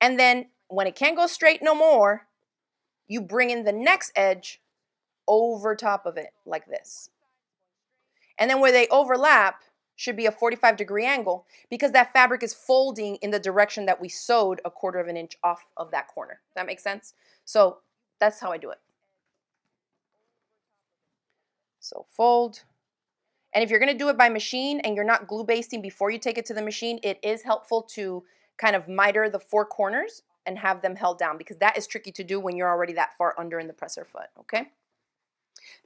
And then when it can't go straight no more, you bring in the next edge over top of it like this. And then where they overlap should be a 45-degree angle because that fabric is folding in the direction that we sewed a 1/4 of an inch off of that corner. Does that make sense? So that's how I do it. So fold. And if you're going to do it by machine and you're not glue basting before you take it to the machine, it is helpful to kind of miter the 4 corners and have them held down because that is tricky to do when you're already that far under in the presser foot, okay?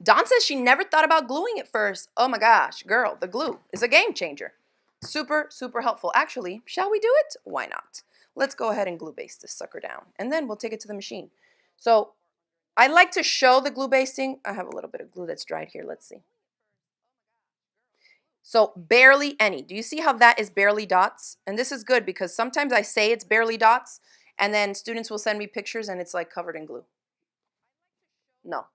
Dawn says she never thought about gluing it first. Oh my gosh, girl, the glue is a game changer. Super, super helpful. Actually, shall we do it? Why not? Let's go ahead and glue baste this sucker down and then we'll take it to the machine. So I like to show the glue basting. I have a little bit of glue that's dried here. Let's see. So barely any. Do you see how that is barely dots? And this is good because sometimes I say it's barely dots and then students will send me pictures and it's like covered in glue. No,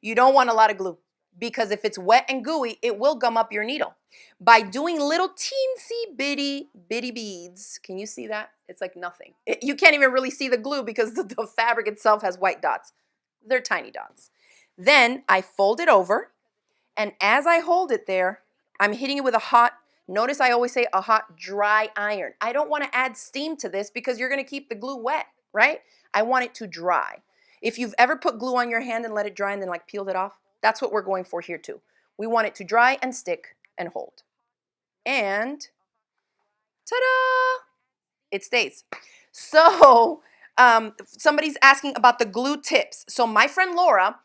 you don't want a lot of glue because if it's wet and gooey, it will gum up your needle. By doing little teensy bitty beads, can you see that? It's like nothing. You can't even really see the glue because the fabric itself has white dots. They're tiny dots. Then I fold it over and as I hold it there, I'm hitting it with a hot, notice I always say a hot dry iron. I don't want to add steam to this because you're going to keep the glue wet, right? I want it to dry. If you've ever put glue on your hand and let it dry and then like peeled it off, that's what we're going for here too. We want it to dry and stick and hold. And ta-da! It stays. So somebody's asking about the glue tips. So my friend Laura,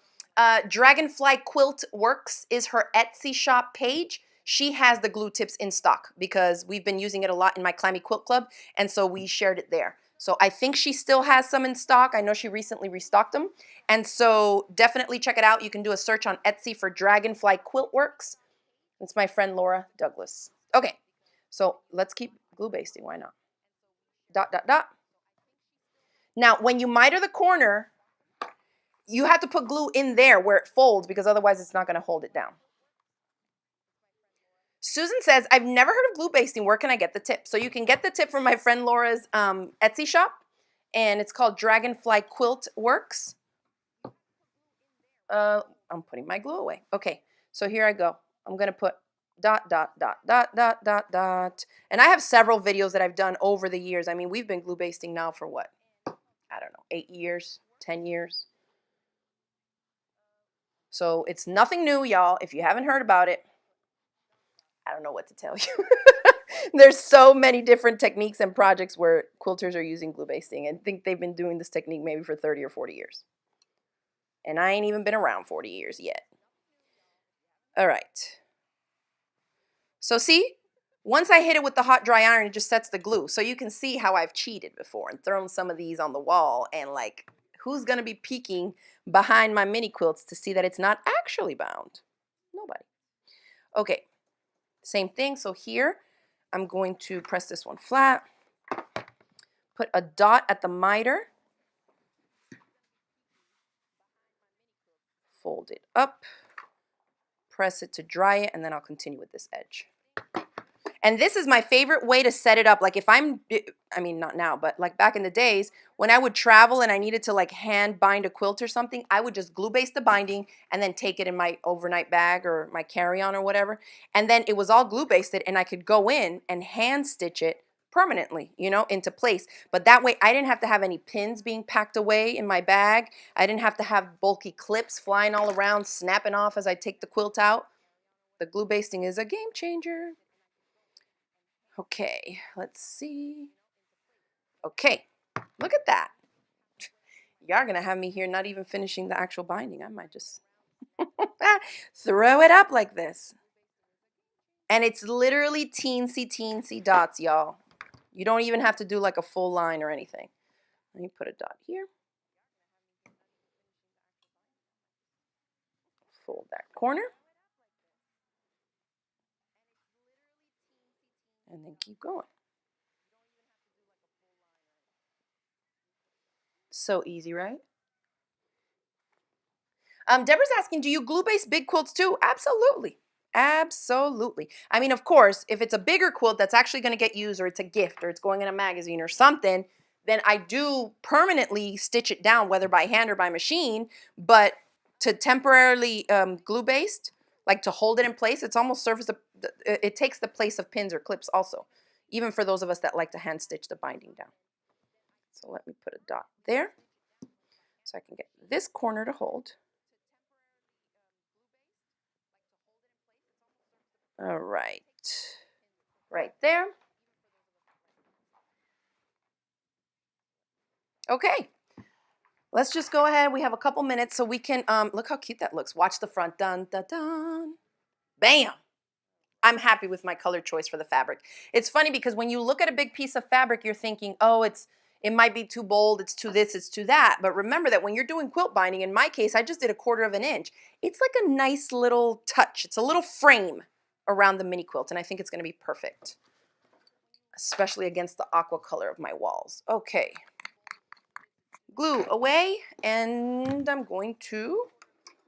Dragonfly Quilt Works is her Etsy shop page. She has the glue tips in stock because we've been using it a lot in my Clammy Quilt Club, and so we shared it there. So I think she still has some in stock. I know she recently restocked them, and so definitely check it out. You can do a search on Etsy for Dragonfly Quilt Works. It's my friend Laura Douglas. Okay, so let's keep glue basting. Why not? Dot, dot, dot. Now, when you miter the corner, you have to put glue in there where it folds because otherwise it's not going to hold it down. Susan says, I've never heard of glue basting. Where can I get the tip? So you can get the tip from my friend Laura's Etsy shop, and it's called Dragonfly Quilt Works. I'm putting my glue away. Okay, so here I go. I'm going to put dot, dot, dot, dot, dot, dot, dot. And I have several videos that I've done over the years. I mean, we've been glue basting now for what? I don't know, 8 years, 10 years. So it's nothing new, y'all. If you haven't heard about it, I don't know what to tell you. There's so many different techniques and projects where quilters are using glue basting. I think they've been doing this technique maybe for 30 or 40 years. And I ain't even been around 40 years yet. All right. So see, once I hit it with the hot dry iron, it just sets the glue. So you can see how I've cheated before and thrown some of these on the wall, and like, who's going to be peeking behind my mini quilts to see that it's not actually bound? Nobody. Okay, same thing. So here, I'm going to press this one flat, put a dot at the miter, fold it up, press it to dry it, and then I'll continue with this edge. And this is my favorite way to set it up. Like if I mean, not now, but like back in the days when I would travel and I needed to like hand bind a quilt or something, I would just glue baste the binding and then take it in my overnight bag or my carry-on or whatever. And then it was all glue basted and I could go in and hand stitch it permanently, you know, into place. But that way I didn't have to have any pins being packed away in my bag. I didn't have to have bulky clips flying all around, snapping off as I take the quilt out. The glue basting is a game changer. Okay, let's see. Okay, look at that. Y'all gonna have me here not even finishing the actual binding. I might just throw it up like this. And it's literally teensy, teensy dots, y'all. You don't even have to do like a full line or anything. Let me put a dot here. Fold that corner. And then keep going. So easy, right? Deborah's asking, do you glue base big quilts too? Absolutely. Absolutely. I mean, of course, if it's a bigger quilt that's actually going to get used, or it's a gift, or it's going in a magazine or something, then I do permanently stitch it down, whether by hand or by machine. But to temporarily glue based, like to hold it in place, it's almost serves it takes the place of pins or clips also, even for those of us that like to hand stitch the binding down. So let me put a dot there so I can get this corner to hold. All right, right there. Okay, let's just go ahead. We have a couple minutes so we can, look how cute that looks. Watch the front, dun, dun, dun. Bam. I'm happy with my color choice for the fabric. It's funny because when you look at a big piece of fabric, you're thinking, oh, it might be too bold, it's too this, it's too that. But remember that when you're doing quilt binding, in my case, I just did 1/4 of an inch. It's like a nice little touch. It's a little frame around the mini quilt, and I think it's gonna be perfect, especially against the aqua color of my walls. Okay. Glue away, and I'm going to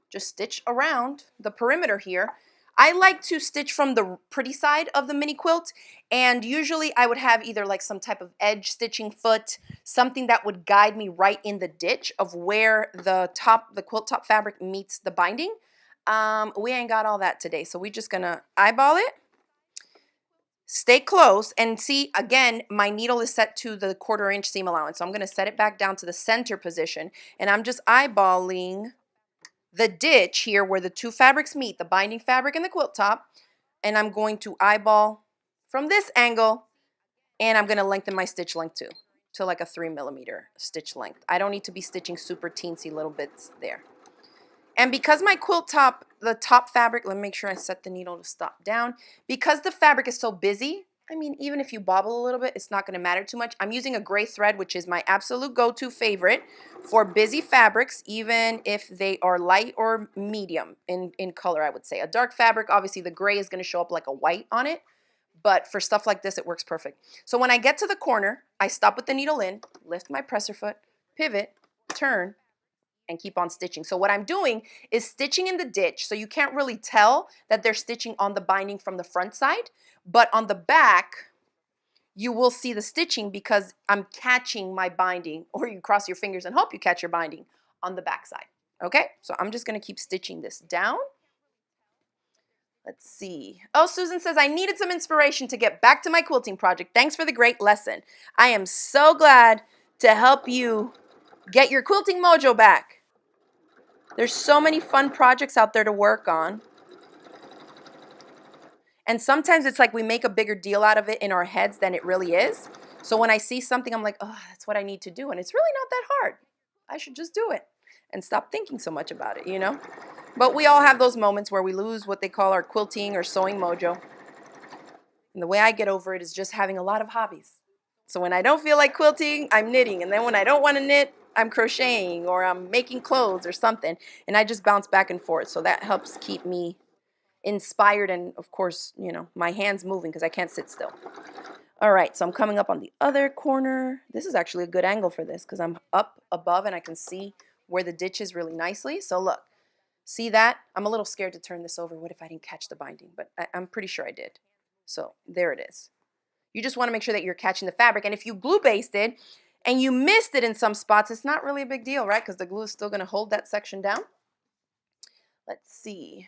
just stitch around the perimeter here. I like to stitch from the pretty side of the mini quilt, and usually I would have either like some type of edge stitching foot, something that would guide me right in the ditch of where the quilt top fabric meets the binding. We ain't got all that today, so we're just gonna eyeball it. Stay close, and see, again, my needle is set to the 1/4 inch seam allowance. So I'm going to set it back down to the center position, and I'm just eyeballing the ditch here where the two fabrics meet, the binding fabric and the quilt top, and I'm going to eyeball from this angle, and I'm going to lengthen my stitch length too, to like a 3mm stitch length. I don't need to be stitching super teensy little bits there. And because my quilt top, the top fabric, let me make sure I set the needle to stop down. Because the fabric is so busy, I mean, even if you bobble a little bit, it's not going to matter too much. I'm using a gray thread, which is my absolute go-to favorite for busy fabrics, even if they are light or medium in color, I would say. A dark fabric, obviously the gray is going to show up like a white on it, but for stuff like this, it works perfect. So when I get to the corner, I stop with the needle in, lift my presser foot, pivot, turn, and keep on stitching. So what I'm doing is stitching in the ditch, so you can't really tell that they're stitching on the binding from the front side, but on the back, you will see the stitching because I'm catching my binding, or you cross your fingers and hope you catch your binding on the back side. Okay, so I'm just gonna keep stitching this down. Let's see. Oh, Susan says, I needed some inspiration to get back to my quilting project. Thanks for the great lesson. I am so glad to help you get your quilting mojo back. There's so many fun projects out there to work on. And sometimes it's like we make a bigger deal out of it in our heads than it really is. So when I see something, I'm like, oh, that's what I need to do. And it's really not that hard. I should just do it and stop thinking so much about it, you know? But we all have those moments where we lose what they call our quilting or sewing mojo. And the way I get over it is just having a lot of hobbies. So when I don't feel like quilting, I'm knitting. And then when I don't want to knit, I'm crocheting or I'm making clothes or something. And I just bounce back and forth. So that helps keep me inspired and, of course, you know, my hands moving because I can't sit still. All right, so I'm coming up on the other corner. This is actually a good angle for this because I'm up above and I can see where the ditch is really nicely. So look, see that? I'm a little scared to turn this over. What if I didn't catch the binding? But I'm pretty sure I did. So there it is. You just want to make sure that you're catching the fabric. And if you glue basted and you missed it in some spots, it's not really a big deal, right? Because the glue is still going to hold that section down. Let's see.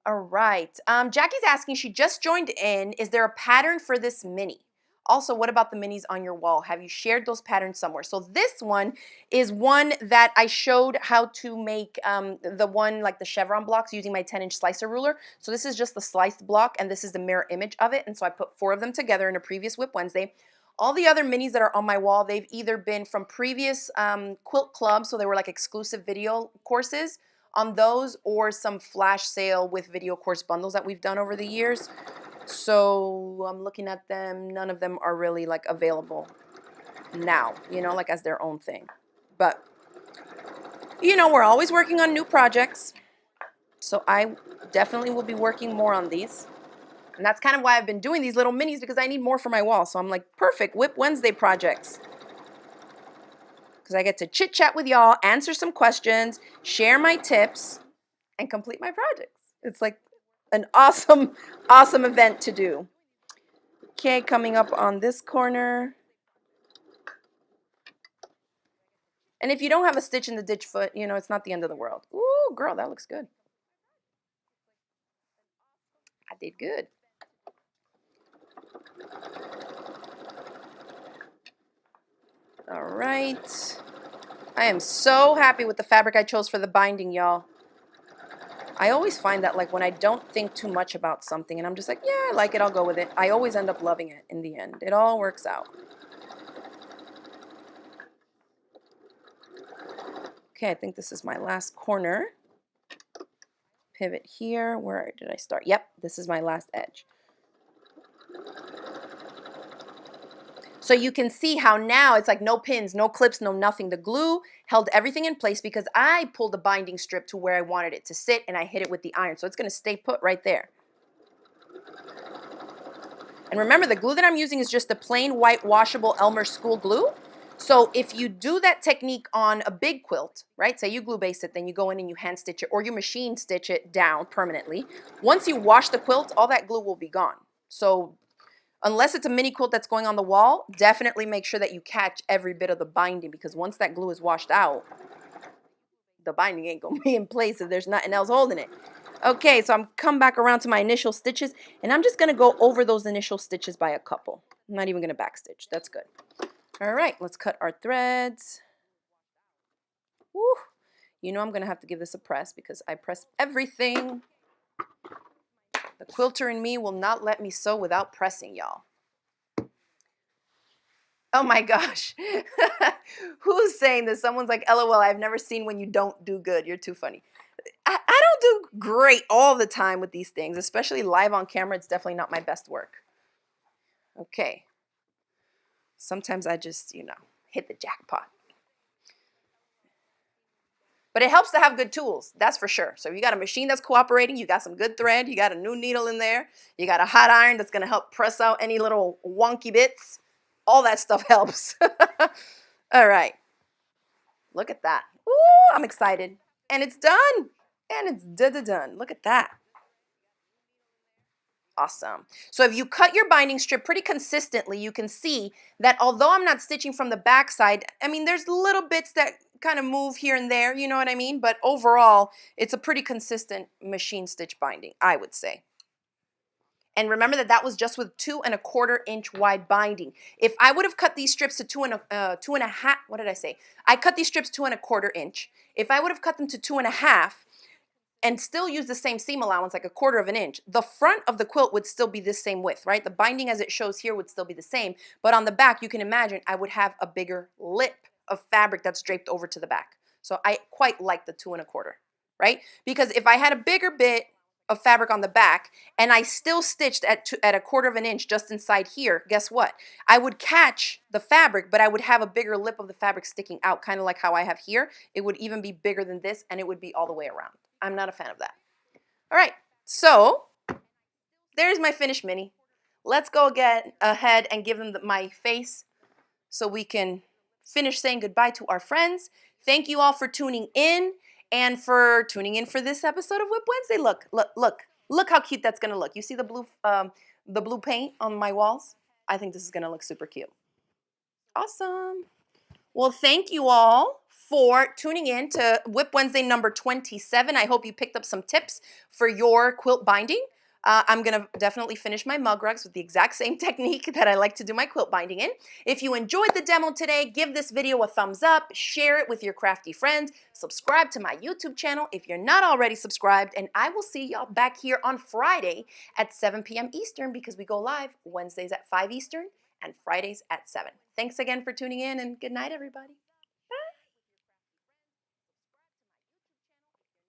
All right. Jackie's asking, she just joined in. Is there a pattern for this mini? Also, what about the minis on your wall? Have you shared those patterns somewhere? So this one is one that I showed how to make the one like the chevron blocks using my 10-inch slicer ruler. So this is just the sliced block and this is the mirror image of it. And so I put 4 of them together in a previous WIP Wednesday. All the other minis that are on my wall, they've either been from previous quilt clubs, so they were like exclusive video courses on those, or some flash sale with video course bundles that we've done over the years. So I'm looking at them. None of them are really like available now, you know, like as their own thing. But, you know, we're always working on new projects. So I definitely will be working more on these. And that's kind of why I've been doing these little minis, because I need more for my wall. So I'm like, perfect, WIP Wednesday projects. Because I get to chit chat with y'all, answer some questions, share my tips, and complete my projects. It's like an awesome, awesome event to do. Okay, coming up on this corner. And if you don't have a stitch in the ditch foot, you know, it's not the end of the world. Ooh, girl, that looks good. I did good. All right. I am so happy with the fabric I chose for the binding, y'all. I always find that like when I don't think too much about something and I'm just like, yeah, I like it, I'll go with it, I always end up loving it in the end. It all works out. Okay, I think this is my last corner. Pivot here. Where did I start? Yep, this is my last edge. So you can see how now it's like no pins, no clips, no nothing. The glue held everything in place because I pulled the binding strip to where I wanted it to sit and I hit it with the iron. So it's going to stay put right there. And remember, the glue that I'm using is just the plain white washable Elmer School glue. So if you do that technique on a big quilt, right? Say you glue base it, then you go in and you hand stitch it or you machine stitch it down permanently. Once you wash the quilt, all that glue will be gone. So unless it's a mini quilt that's going on the wall, definitely make sure that you catch every bit of the binding, because once that glue is washed out, the binding ain't gonna be in place if there's nothing else holding it. Okay, so I'm come back around to my initial stitches, and I'm just gonna go over those initial stitches by a couple. I'm not even gonna backstitch. That's good. All right, let's cut our threads. Woo. You know I'm gonna have to give this a press because I press everything. The quilter in me will not let me sew without pressing, y'all. Oh my gosh. Who's saying this? Someone's like, LOL, I've never seen when you don't do good. You're too funny. I do great all the time with these things, especially live on camera. It's definitely not my best work. Okay. Sometimes I just, hit the jackpot. But it helps to have good tools, that's for sure. So if you got a machine that's cooperating, you got some good thread, you got a new needle in there, you got a hot iron that's gonna help press out any little wonky bits. All that stuff helps. All right, look at that. Ooh, I'm excited. And it's done. And it's done. Look at that. Awesome. So if you cut your binding strip pretty consistently, you can see that although I'm not stitching from the back side, I mean, there's little bits that kind of move here and there, you know what I mean? But overall, it's a pretty consistent machine stitch binding, I would say. And remember that that was just with 2¼ inch wide binding. If I would have cut these strips to 2.5, what did I say? I cut these strips 2¼ inch. If I would have cut them to 2.5, and still use the same seam allowance, like 1/4 inch, the front of the quilt would still be the same width, right? The binding as it shows here would still be the same, but on the back, you can imagine I would have a bigger lip of fabric that's draped over to the back. So I quite like the 2¼ right? Because if I had a bigger bit of fabric on the back and I still stitched at 1/4 inch just inside here, guess what? I would catch the fabric, but I would have a bigger lip of the fabric sticking out, kind of like how I have here. It would even be bigger than this, and it would be all the way around. I'm not a fan of that. All right, so there's my finished mini. Let's go get ahead and give them my face so we can finish saying goodbye to our friends. Thank you all for tuning in and for tuning in for this episode of WIP Wednesday. Look, look, look, look how cute that's gonna look. You see the blue paint on my walls? I think this is gonna look super cute. Awesome. Well, thank you all for tuning in to WIP Wednesday number 27. I hope you picked up some tips for your quilt binding. I'm going to definitely finish my mug rugs with the exact same technique that I like to do my quilt binding in. If you enjoyed the demo today, give this video a thumbs up, share it with your crafty friends, subscribe to my YouTube channel if you're not already subscribed, and I will see y'all back here on Friday at 7 p.m. Eastern because we go live Wednesdays at 5 Eastern and Fridays at 7. Thanks again for tuning in, and good night, everybody.